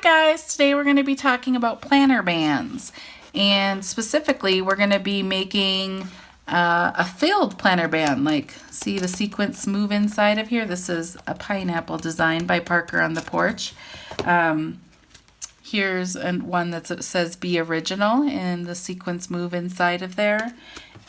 guys, today we're going to be talking about planner bands, and specifically we're going to be making a filled planner band. Like, see the sequence move inside of here? This is a pineapple design by Parker on the Porch. Here's one that says be original, and the sequence move inside of there.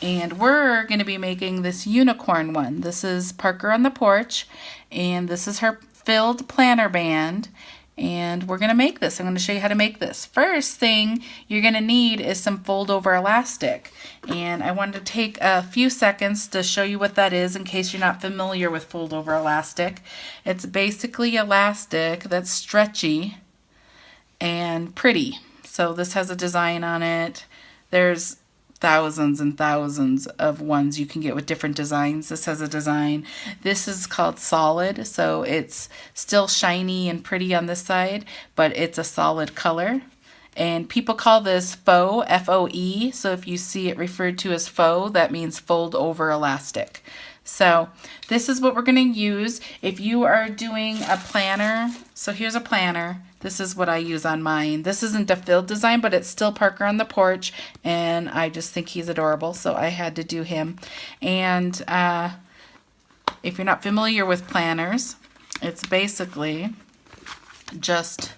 And we're going to be making this unicorn one. This is Parker on the Porch, and this is her filled planner band. And we're going to make this. I'm going to show you how to make this. First thing you're going to need is some fold over elastic. And I wanted to take a few seconds to show you what that is in case you're not familiar with fold over elastic. It's basically elastic that's stretchy and pretty. So this has a design on it. There's thousands and thousands of ones you can get with different designs. This has a design. This is called solid, so it's still shiny and pretty on this side, but it's a solid color. And people call this faux, F-O-E, so if you see it referred to as faux, that means fold over elastic. So this is what we're going to use if you are doing a planner. So here's a planner. This is what I use on mine. This isn't a filled design, but it's still Parker on the Porch, and I just think he's adorable, so I had to do him. And if you're not familiar with planners, it's basically just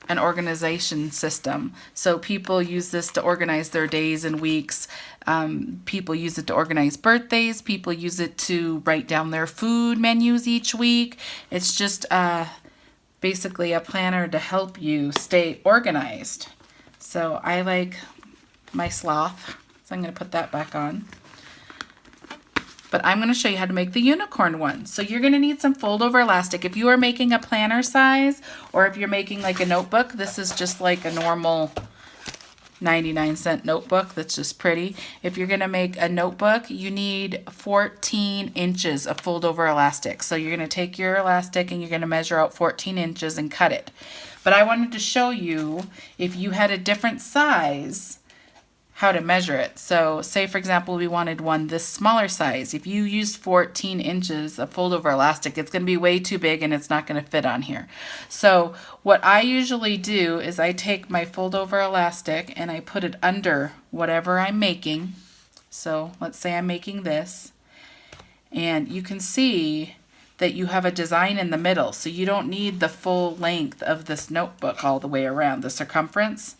an organization system. So people use this to organize their days and weeks. People use it to organize birthdays. People use it to write down their food menus each week. It's just basically a planner to help you stay organized. So I like my sloth, so I'm going to put that back on. But I'm going to show you how to make the unicorn one. So you're going to need some fold over elastic. If you are making a planner size, or if you're making like a notebook, this is just like a normal 99-cent notebook that's just pretty. If you're going to make a notebook, you need 14 inches of fold over elastic. So you're going to take your elastic and you're going to measure out 14 inches and cut it. But I wanted to show you, if you had a different size, how to measure it. So say for example we wanted one this smaller size. If you used 14 inches of fold over elastic, it's going to be way too big and it's not going to fit on here. So what I usually do is I take my fold over elastic and I put it under whatever I'm making. So let's say I'm making this, and you can see that you have a design in the middle, so you don't need the full length of this notebook all the way around the circumference.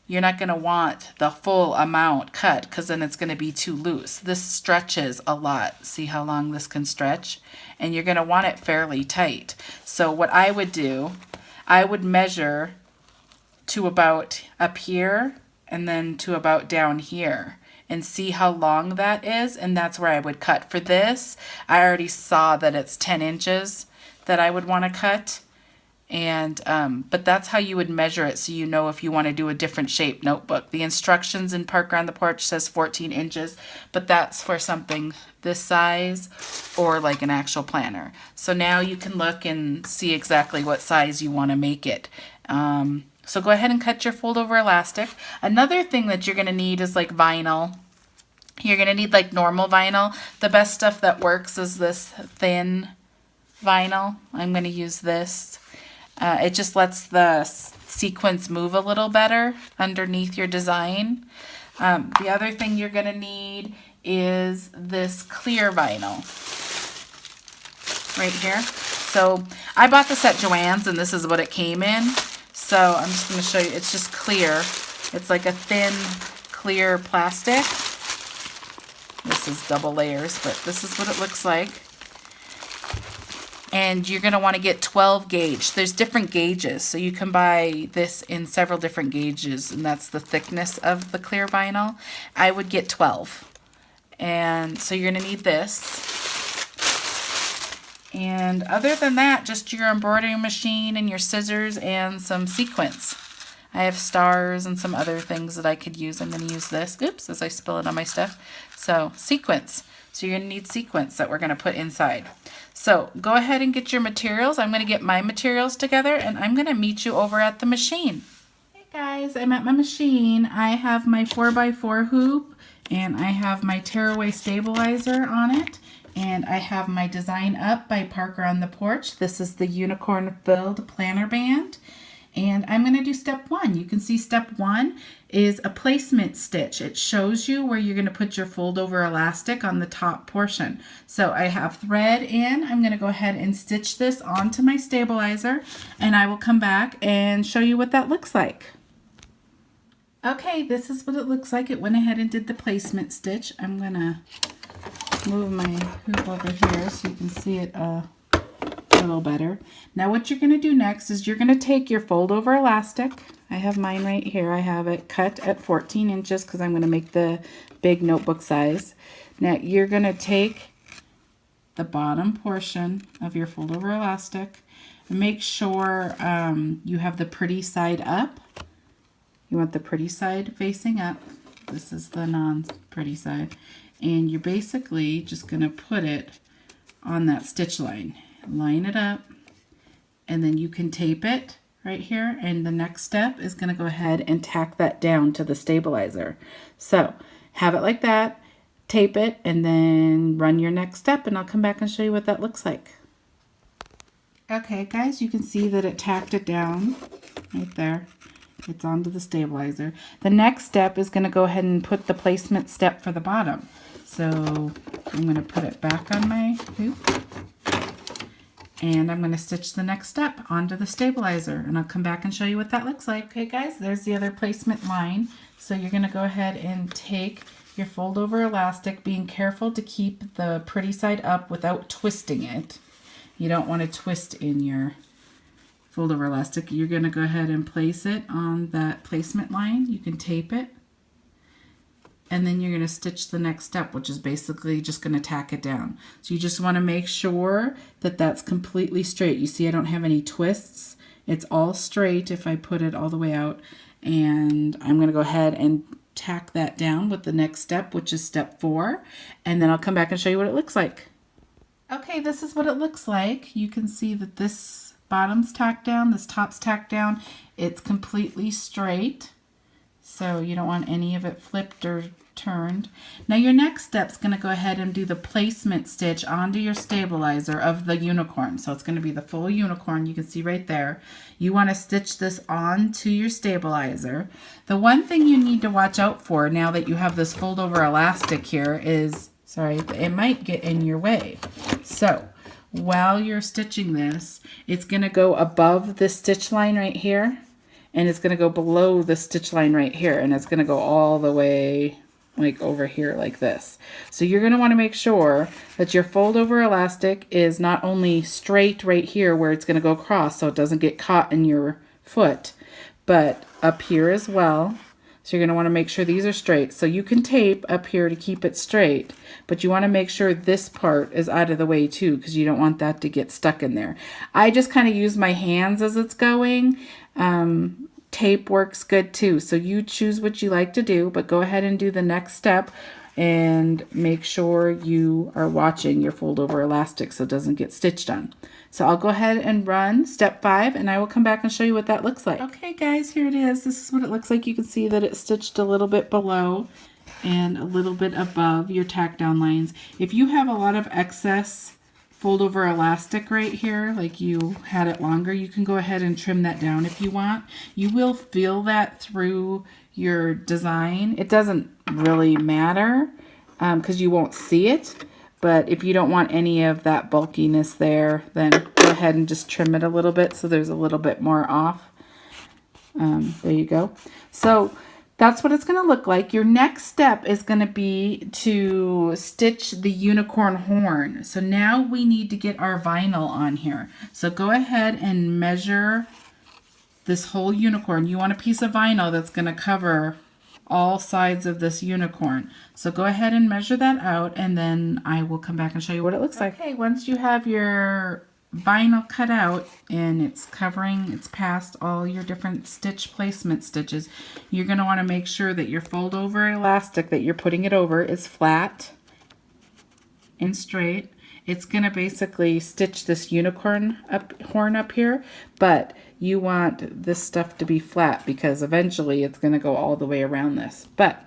You're not going to want the full amount cut because then it's going to be too loose. This stretches a lot. See how long this can stretch? And you're going to want it fairly tight. So what I would do, I would measure to about up here and then to about down here and see how long that is, and that's where I would cut. For this, I already saw that it's 10 inches that I would want to cut. And but that's how you would measure it, so you know if you want to do a different shape notebook. The instructions in Parker on the Porch says 14 inches, but that's for something this size or like an actual planner. So now you can look and see exactly what size you want to make it. So go ahead and cut your fold over elastic. Another thing that you're going to need is like vinyl. You're going to need like normal vinyl. The best stuff that works is this thin vinyl. I'm going to use this. It just lets the sequence move a little better underneath your design. The other thing you're going to need is this clear vinyl right here. So I bought this at Joann's, and this is what it came in. So I'm just going to show you. It's just clear. It's like a thin, clear plastic. This is double layers, but this is what it looks like. And you're going to want to get 12 gauge. There's different gauges, so you can buy this in several different gauges, and that's the thickness of the clear vinyl. I would get 12. And so you're going to need this. And other than that, just your embroidery machine and your scissors and some sequins. I have stars and some other things that I could use. I'm going to use this, oops, as I spill it on my stuff. So sequins. So you're going to need sequins that we're going to put inside. So go ahead and get your materials. I'm going to get my materials together, and I'm going to meet you over at the machine. Hey guys, I'm at my machine. I have my 4x4 hoop, and I have my tearaway stabilizer on it, and I have my design up by Parker on the Porch. This is the Unicorn Filled Planner Band. And I'm going to do step 1. You can see step 1 is a placement stitch. It shows you where you're going to put your fold over elastic on the top portion. So I have thread in. I'm going to go ahead and stitch this onto my stabilizer, and I will come back and show you what that looks like. Okay, this is what it looks like. It went ahead and did the placement stitch. I'm going to move my hoop over here so you can see it a little better. Now what you're going to do next is you're going to take your fold over elastic. I have mine right here. I have it cut at 14 inches because I'm going to make the big notebook size. Now you're going to take the bottom portion of your fold over elastic and make sure you have the pretty side up. You want the pretty side facing up. This is the non-pretty side. And you're basically just going to put it on that stitch line. Line it up, and then you can tape it right here, and the next step is going to go ahead and tack that down to the stabilizer. So have it like that, tape it, and then run your next step, and I'll come back and show you what that looks like. Okay guys, you can see that it tacked it down right there. It's onto the stabilizer. The next step is going to go ahead and put the placement step for the bottom. So I'm going to put it back on my hoop, and I'm going to stitch the next step onto the stabilizer, and I'll come back and show you what that looks like. Okay guys, there's the other placement line. So you're going to go ahead and take your fold over elastic, being careful to keep the pretty side up without twisting it. You don't want to twist in your fold over elastic. You're going to go ahead and place it on that placement line. You can tape it, and then you're going to stitch the next step, which is basically just going to tack it down. So you just want to make sure that that's completely straight. You see I don't have any twists. It's all straight if I put it all the way out. And I'm going to go ahead and tack that down with the next step, which is step 4. And then I'll come back and show you what it looks like. Okay, this is what it looks like. You can see that this bottom's tacked down, this top's tacked down. It's completely straight. So you don't want any of it flipped or turned. Now your next step is going to go ahead and do the placement stitch onto your stabilizer of the unicorn. So it's going to be the full unicorn. You can see right there. You want to stitch this onto your stabilizer. The one thing you need to watch out for now that you have this fold over elastic here is, sorry, it might get in your way. So while you're stitching this, it's going to go above the stitch line right here. And it's going to go below the stitch line right here, and it's going to go all the way like over here like this. So you're going to want to make sure that your fold over elastic is not only straight right here where it's going to go across so it doesn't get caught in your foot, but up here as well. So you're going to want to make sure these are straight. So you can tape up here to keep it straight, but you want to make sure this part is out of the way too, because you don't want that to get stuck in there. I just kind of use my hands as it's going. Tape works good too. So you choose what you like to do, but go ahead and do the next step and make sure you are watching your fold over elastic so it doesn't get stitched on. So I'll go ahead and run step 5, and I will come back and show you what that looks like. Okay guys, here it is. This is what it looks like. You can see that it's stitched a little bit below and a little bit above your tack down lines. If you have a lot of excess fold over elastic right here, like you had it longer, you can go ahead and trim that down if you want. You will feel that through your design. It doesn't really matter because you won't see it, but if you don't want any of that bulkiness there, then go ahead and just trim it a little bit so there's a little bit more off. There you go. So that's what it's going to look like. Your next step is going to be to stitch the unicorn horn. So now we need to get our vinyl on here. So go ahead and measure this whole unicorn. You want a piece of vinyl that's going to cover all sides of this unicorn. So go ahead and measure that out, and then I will come back and show you what it looks like. Okay, once you have your vinyl cut out and it's covering, it's past all your different stitch placement stitches, you're going to want to make sure that your fold over elastic that you're putting it over is flat and straight. It's going to basically stitch this unicorn horn up here, but you want this stuff to be flat because eventually it's going to go all the way around this. But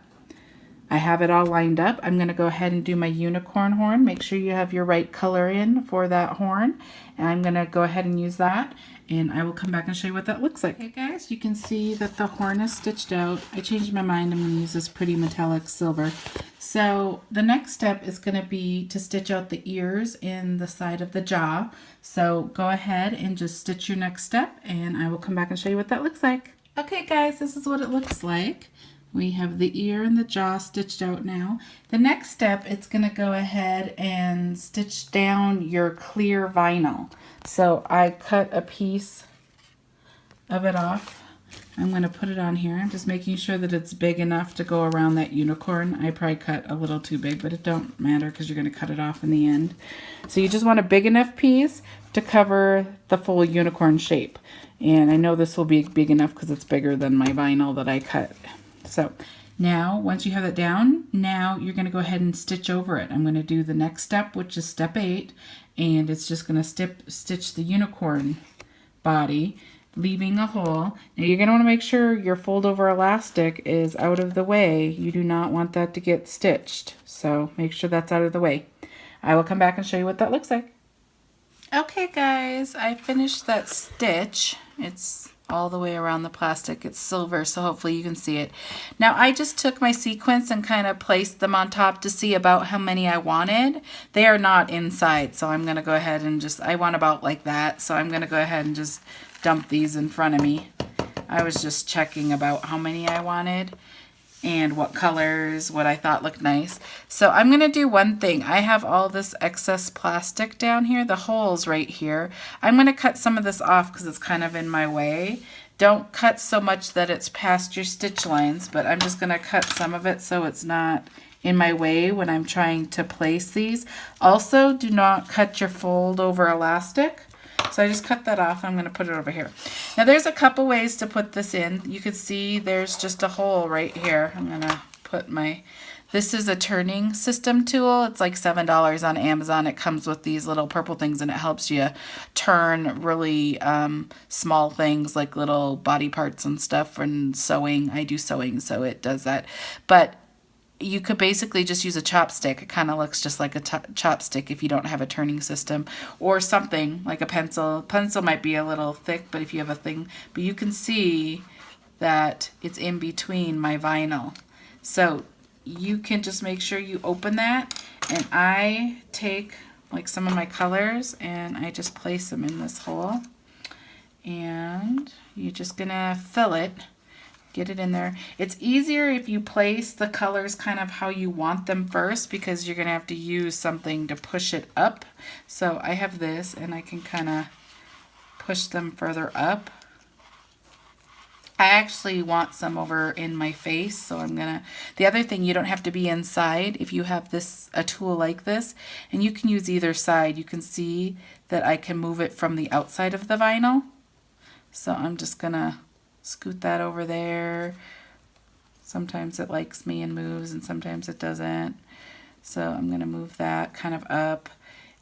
I have it all lined up. I'm going to go ahead and do my unicorn horn. Make sure you have your right color in for that horn. And I'm going to go ahead and use that. And I will come back and show you what that looks like. Okay guys, you can see that the horn is stitched out. I changed my mind. I'm going to use this pretty metallic silver. So the next step is going to be to stitch out the ears in the side of the jaw. So go ahead and just stitch your next step and I will come back and show you what that looks like. Okay guys, this is what it looks like. We have the ear and the jaw stitched out now. The next step, it's going to go ahead and stitch down your clear vinyl. So I cut a piece of it off. I'm going to put it on here. I'm just making sure that it's big enough to go around that unicorn. I probably cut a little too big, but it don't matter because you're going to cut it off in the end. So you just want a big enough piece to cover the full unicorn shape. And I know this will be big enough because it's bigger than my vinyl that I cut. So now, once you have it down, now you're going to go ahead and stitch over it. I'm going to do the next step, which is step 8, and it's just going to stitch the unicorn body, leaving a hole. Now you're going to want to make sure your fold over elastic is out of the way. You do not want that to get stitched, so make sure that's out of the way. I will come back and show you what that looks like. Okay guys, I finished that stitch. It's all the way around the plastic. It's silver, so hopefully you can see it. Now I just took my sequins and kind of placed them on top to see about how many I wanted. They are not inside, so I'm going to go ahead and I want about like that, so I'm going to go ahead and just dump these in front of me. I was just checking about how many I wanted and what colors, what I thought looked nice. So I'm going to do one thing. I have all this excess plastic down here, the holes right here. I'm going to cut some of this off because it's kind of in my way. Don't cut so much that it's past your stitch lines, but I'm just going to cut some of it so it's not in my way when I'm trying to place these. Also, do not cut your fold over elastic. So I just cut that off. I'm going to put it over here. Now there's a couple ways to put this in. You can see there's just a hole right here. I'm going to put this is a turning system tool. It's like $7 on Amazon. It comes with these little purple things and it helps you turn really small things like little body parts and stuff and sewing. I do sewing, so it does that. But you could basically just use a chopstick. It kind of looks just like a chopstick if you don't have a turning system, or something like a pencil. Pencil might be a little thick, but if you have a thing, but you can see that it's in between my vinyl. So you can just make sure you open that, and I take like some of my colors and I just place them in this hole, and you're just gonna fill it. Get it in there. It's easier if you place the colors kind of how you want them first, because you're going to have to use something to push it up. So I have this and I can kind of push them further up. I actually want some over in my face, so I'm going to... The other thing, you don't have to be inside if you have a tool like this, and you can use either side. You can see that I can move it from the outside of the vinyl. So I'm just going to scoot that over there. Sometimes it likes me and moves, and sometimes it doesn't. So I'm going to move that kind of up,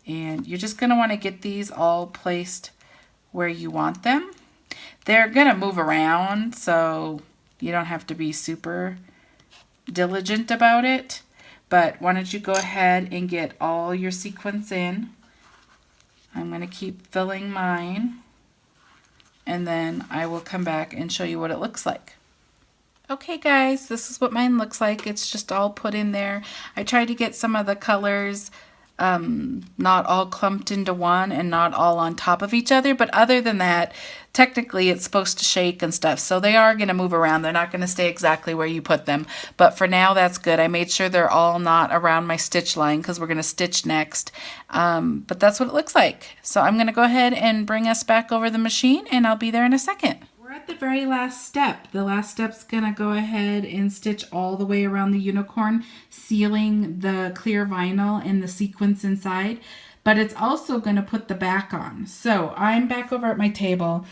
and you're just going to want to get these all placed where you want them. They're going to move around, so you don't have to be super diligent about it. But why don't you go ahead and get all your sequins in. I'm going to keep filling mine, and then I will come back and show you what it looks like. Okay guys, this is what mine looks like. It's just all put in there. I tried to get some of the colors not all clumped into one and not all on top of each other, but other than that, technically it's supposed to shake and stuff, so they are going to move around. They're not going to stay exactly where you put them, but for now that's good. I made sure they're all not around my stitch line because we're going to stitch next, but that's what it looks like. So I'm going to go ahead and bring us back over the machine, and I'll be there in a second. We're at the very last step. The last step's gonna go ahead and stitch all the way around the unicorn, sealing the clear vinyl and the sequins inside, but it's also gonna put the back on. So I'm back over at my table.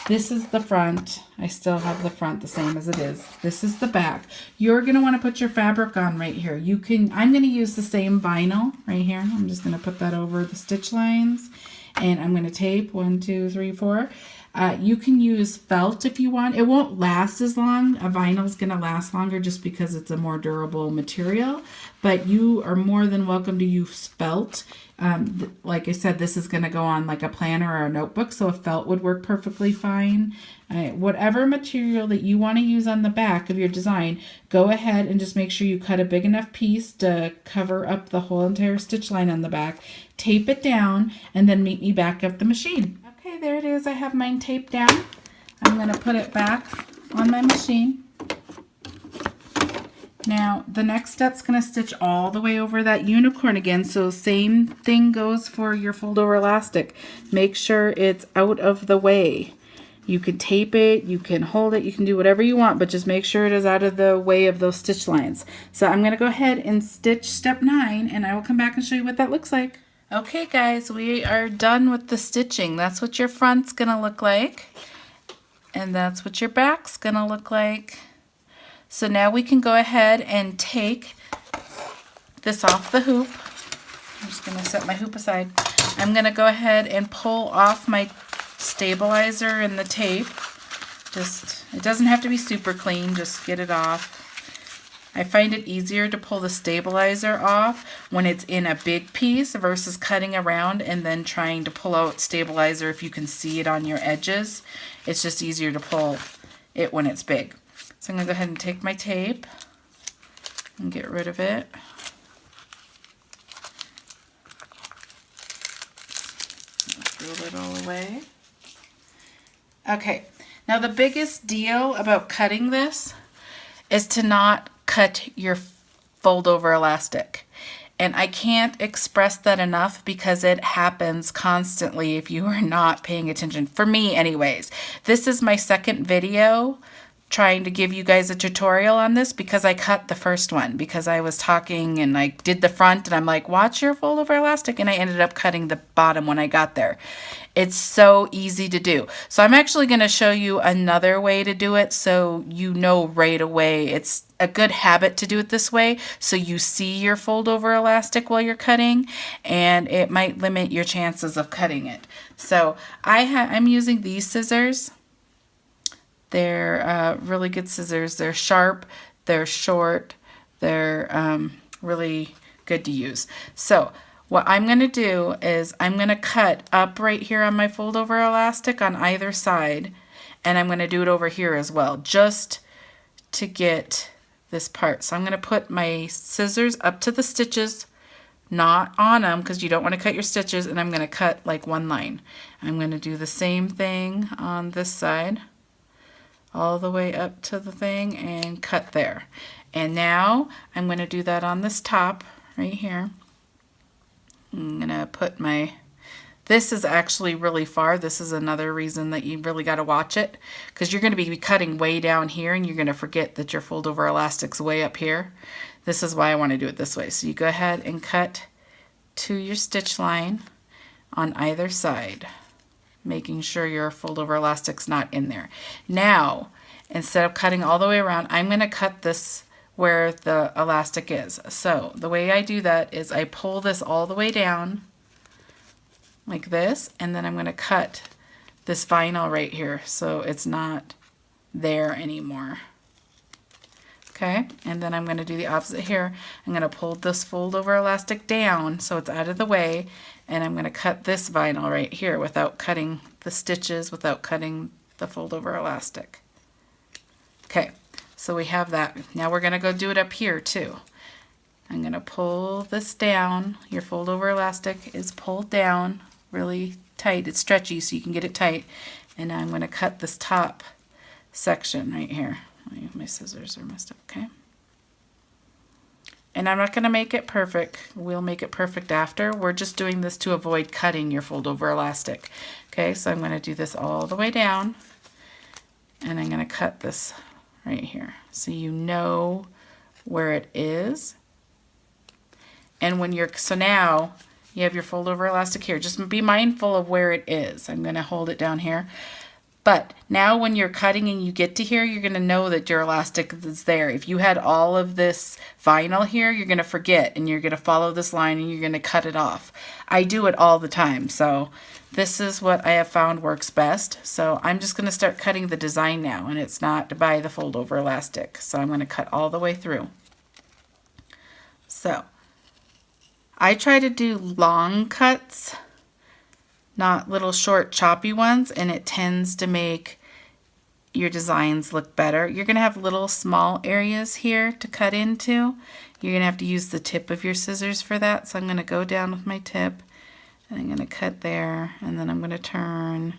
This is the front. I still have the front the same as it is. This is the back. You're gonna wanna put your fabric on right here. I'm gonna use the same vinyl right here. I'm just gonna put that over the stitch lines, and I'm gonna tape 1, 2, 3, 4. You can use felt if you want. It won't last as long. A vinyl is going to last longer just because it's a more durable material, but you are more than welcome to use felt. Like I said, this is going to go on like a planner or a notebook, so a felt would work perfectly fine. Whatever material that you want to use on the back of your design, go ahead and just make sure you cut a big enough piece to cover up the whole entire stitch line on the back. Tape it down, and then meet me back at the machine. Okay, there it is. I have mine taped down. I'm going to put it back on my machine. Now, the next step's going to stitch all the way over that unicorn again. So same thing goes for your fold over elastic. Make sure it's out of the way. You can tape it, you can hold it, you can do whatever you want, but just make sure it is out of the way of those stitch lines. So I'm going to go ahead and stitch step 9, and I will come back and show you what that looks like. Okay guys, we are done with the stitching. That's what your front's going to look like, and that's what your back's going to look like. So now we can go ahead and take this off the hoop. I'm just going to set my hoop aside. I'm going to go ahead and pull off my stabilizer and the tape. It doesn't have to be super clean, just get it off. I find it easier to pull the stabilizer off when it's in a big piece versus cutting around and then trying to pull out stabilizer if you can see it on your edges. It's just easier to pull it when it's big. So I'm going to go ahead and take my tape and get rid of it. Throw it all away. Okay, now the biggest deal about cutting this is to not cut your fold over elastic. And I can't express that enough because it happens constantly if you are not paying attention. For me anyways. This is my second video trying to give you guys a tutorial on this because I cut the first one because I was talking and I did the front and I'm like, watch your fold over elastic, and I ended up cutting the bottom when I got there. It's so easy to do. So I'm actually going to show you another way to do it so you know right away. It's a good habit to do it this way so you see your fold over elastic while you're cutting, and it might limit your chances of cutting it. So I'm using these scissors. They're really good scissors. They're sharp, they're short, they're really good to use. So what I'm going to do is I'm going to cut up right here on my fold over elastic on either side, and I'm going to do it over here as well just to get this part. So I'm going to put my scissors up to the stitches, not on them because you don't want to cut your stitches, and I'm going to cut like one line. I'm going to do the same thing on this side, all the way up to the thing and cut there. And now I'm going to do that on this top right here. I'm going to put this is actually really far. This is another reason that you really got to watch it because you're going to be cutting way down here and you're going to forget that your fold over elastic's way up here. This is why I want to do it this way. So you go ahead and cut to your stitch line on either side, making sure your fold over elastic's not in there. Now, instead of cutting all the way around, I'm going to cut this where the elastic is. So the way I do that is I pull this all the way down like this, and then I'm going to cut this vinyl right here so it's not there anymore. Okay, and then I'm going to do the opposite here. I'm going to pull this fold over elastic down so it's out of the way, and I'm going to cut this vinyl right here without cutting the stitches, without cutting the fold over elastic. Okay, so we have that. Now we're going to go do it up here too. I'm going to pull this down. Your fold over elastic is pulled down really tight. It's stretchy so you can get it tight. And now I'm going to cut this top section right here. My scissors are messed up, okay? And I'm not going to make it perfect. We'll make it perfect after. We're just doing this to avoid cutting your fold over elastic. Okay, so I'm going to do this all the way down. And I'm going to cut this right here so you know where it is. And when so now you have your fold over elastic here. Just be mindful of where it is. I'm going to hold it down here. But now when you're cutting and you get to here, you're going to know that your elastic is there. If you had all of this vinyl here, you're going to forget and you're going to follow this line and you're going to cut it off. I do it all the time. So this is what I have found works best. So I'm just going to start cutting the design now, and it's not by the fold over elastic. So I'm going to cut all the way through. So I try to do long cuts, not little short choppy ones, and it tends to make your designs look better. You're going to have little small areas here to cut into. You're going to have to use the tip of your scissors for that. So I'm going to go down with my tip and I'm going to cut there, and then I'm going to turn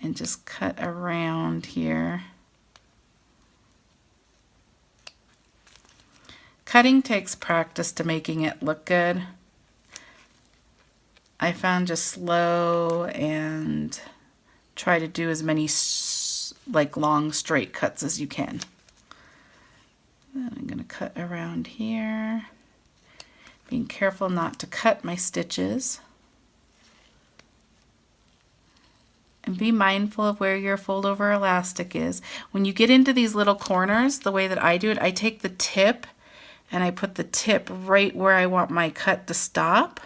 and just cut around here. Cutting takes practice to making it look good. I found just slow and try to do as many like long straight cuts as you can. Then I'm going to cut around here, being careful not to cut my stitches. And be mindful of where your fold over elastic is. When you get into these little corners, the way that I do it, I take the tip and I put the tip right where I want my cut to stop.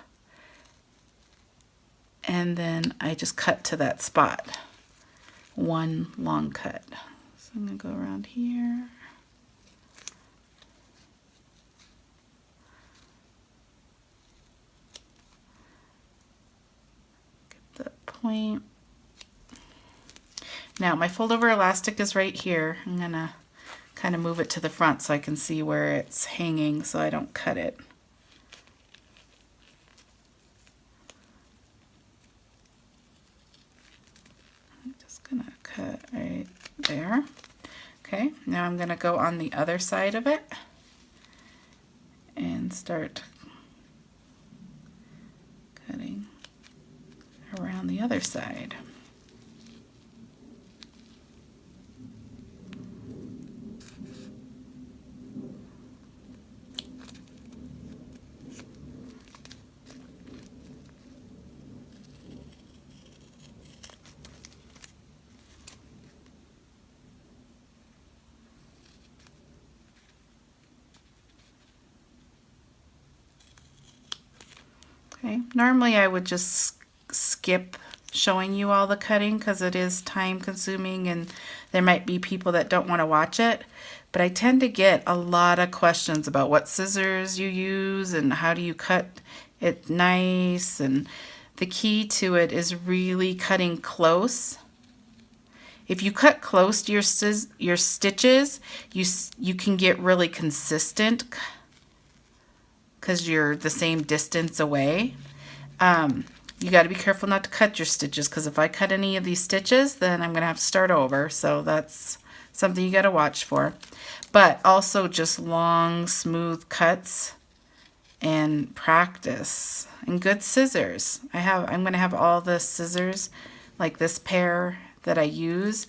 And then I just cut to that spot. One long cut. So I'm going to go around here. Get the point. Now my fold over elastic is right here. I'm going to kind of move it to the front so I can see where it's hanging so I don't cut it. I'm just going to cut right there. Okay, now I'm going to go on the other side of it and start cutting around the other side. Okay, normally I would just skip showing you all the cutting because it is time consuming and there might be people that don't want to watch it, but I tend to get a lot of questions about what scissors you use and how do you cut it nice, and the key to it is really cutting close. If you cut close to your stitches, you can get really consistent because you're the same distance away. You got to be careful not to cut your stitches, because if I cut any of these stitches, then I'm going to have to start over. So that's something you got to watch for. But also just long, smooth cuts and practice and good scissors. I'm going to have all the scissors like this pair that I use.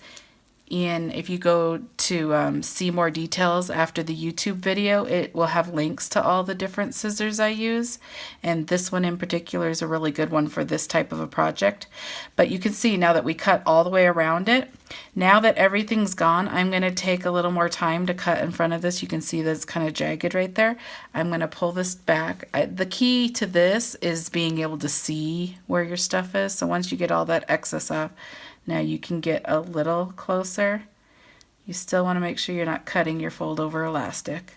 And if you go to see more details after the YouTube video, it will have links to all the different scissors I use. And this one in particular is a really good one for this type of a project. But you can see now that we cut all the way around it, now that everything's gone, I'm going to take a little more time to cut in front of this. You can see that it's kind of jagged right there. I'm going to pull this back. The key to this is being able to see where your stuff is. So once you get all that excess off, now you can get a little closer. You still want to make sure you're not cutting your fold over elastic.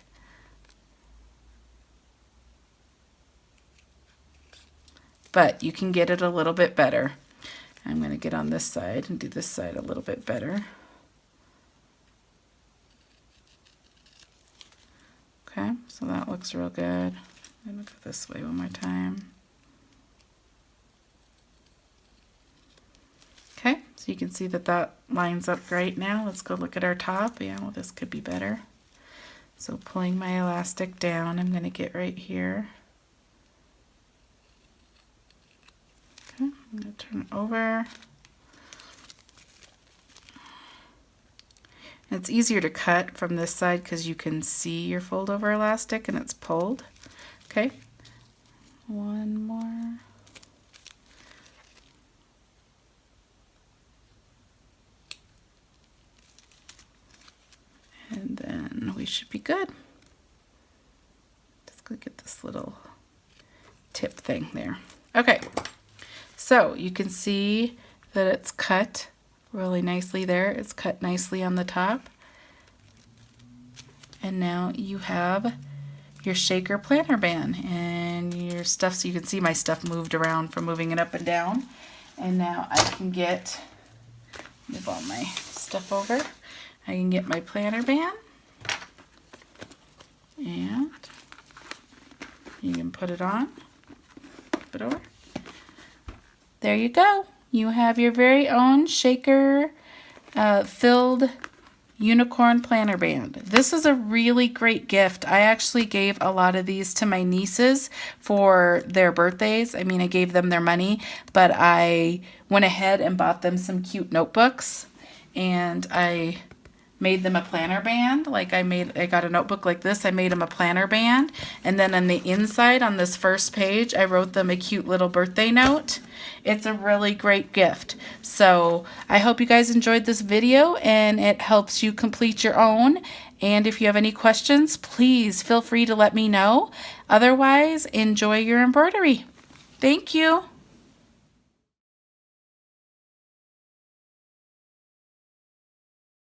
But you can get it a little bit better. I'm going to get on this side and do this side a little bit better. Okay, so that looks real good. I'm going to go this way one more time. Okay, so you can see that that lines up great now. Let's go look at our top. Yeah, well, this could be better. So pulling my elastic down, I'm going to get right here. Okay, I'm going to turn it over. And it's easier to cut from this side because you can see your fold over elastic and it's pulled. Okay, one more. we should be good. Just gonna get this little tip thing there. Okay, so you can see that it's cut really nicely there. It's cut nicely on the top. And now you have your shaker planner band and your stuff, so you can see my stuff moved around from moving it up and down. And now I can move all my stuff over. I can get my planner band and you can put it on, flip it over. There you go. You have your very own shaker filled unicorn planner band. This is a really great gift. I actually gave a lot of these to my nieces for their birthdays. I mean, I gave them their money, but I went ahead and bought them some cute notebooks, and I made them a planner band. Like I got a notebook like this, I made them a planner band, and then on the inside on this first page I wrote them a cute little birthday note. It's a really great gift. So I hope you guys enjoyed this video and it helps you complete your own. And if you have any questions, please feel free to let me know. Otherwise, enjoy your embroidery. Thank you.